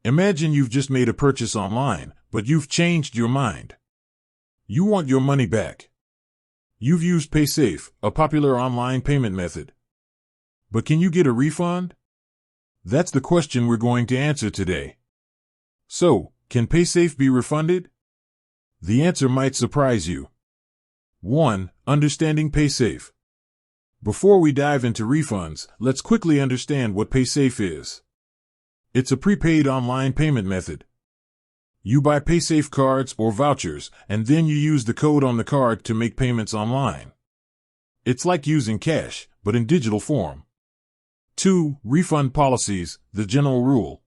Imagine you've just made a purchase online, but you've changed your mind. You want your money back. You've used paysafe, a popular online payment method. But can you get a refund? That's the question we're going to answer today. So, can paysafe be refunded? The answer might surprise you. 1. Understanding paysafe. Before we dive into refunds, let's quickly understand what paysafe is. It's a prepaid online payment method. You buy paysafe cards or vouchers, and then you use the code on the card to make payments online. It's like using cash, but in digital form. 2. Refund policies, the general rule.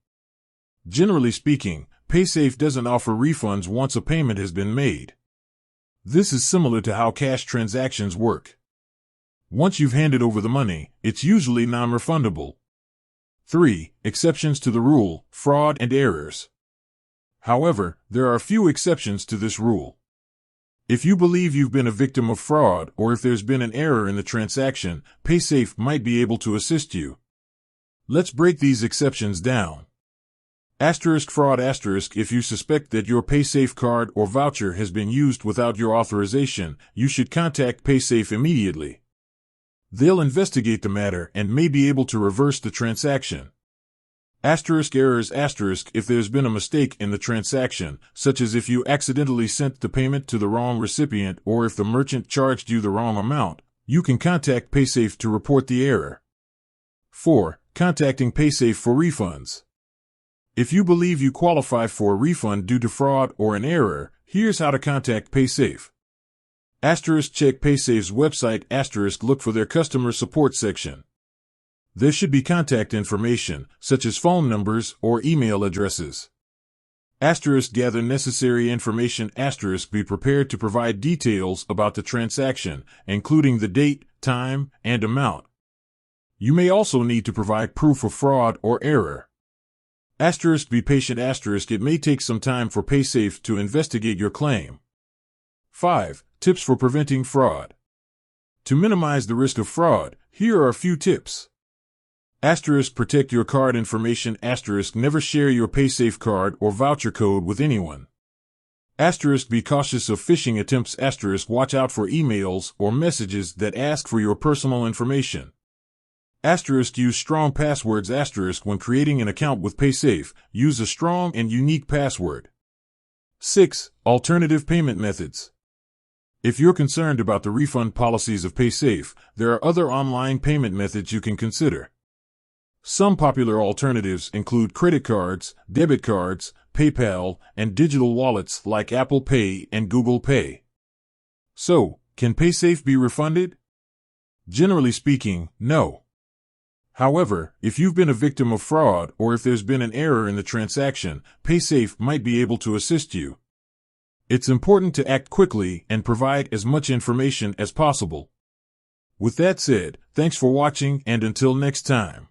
Generally speaking, paysafe doesn't offer refunds once a payment has been made. This is similar to how cash transactions work. Once you've handed over the money, it's usually non-refundable. 3. Exceptions to the rule, fraud and errors. However, there are a few exceptions to this rule. If you believe you've been a victim of fraud or if there's been an error in the transaction, paysafe might be able to assist you. Let's break these exceptions down. Fraud. If you suspect that your paysafe card or voucher has been used without your authorization, you should contact paysafe immediately. They'll investigate the matter and may be able to reverse the transaction. Errors. If there's been a mistake in the transaction, such as if you accidentally sent the payment to the wrong recipient or if the merchant charged you the wrong amount, you can contact paysafe to report the error. 4. Contacting paysafe for refunds. If you believe you qualify for a refund due to fraud or an error, here's how to contact paysafe. Check paysafe's website. Look for their customer support section. There should be contact information, such as phone numbers or email addresses. Gather necessary information. Be prepared to provide details about the transaction, including the date, time, and amount. You may also need to provide proof of fraud or error. Be patient. It may take some time for paysafe to investigate your claim. 5. Tips for preventing fraud. To minimize the risk of fraud, here are a few tips. Protect your card information. Never share your paysafe card or voucher code with anyone. Be cautious of phishing attempts. Watch out for emails or messages that ask for your personal information. Use strong passwords. When creating an account with paysafe, use a strong and unique password. 6. Alternative payment methods. If you're concerned about the refund policies of paysafe, there are other online payment methods you can consider. Some popular alternatives include credit cards, debit cards, PayPal, and digital wallets like Apple Pay and Google Pay. So, can paysafe be refunded? Generally speaking, no. However, if you've been a victim of fraud or if there's been an error in the transaction, paysafe might be able to assist you. It's important to act quickly and provide as much information as possible. With that said, thanks for watching and until next time.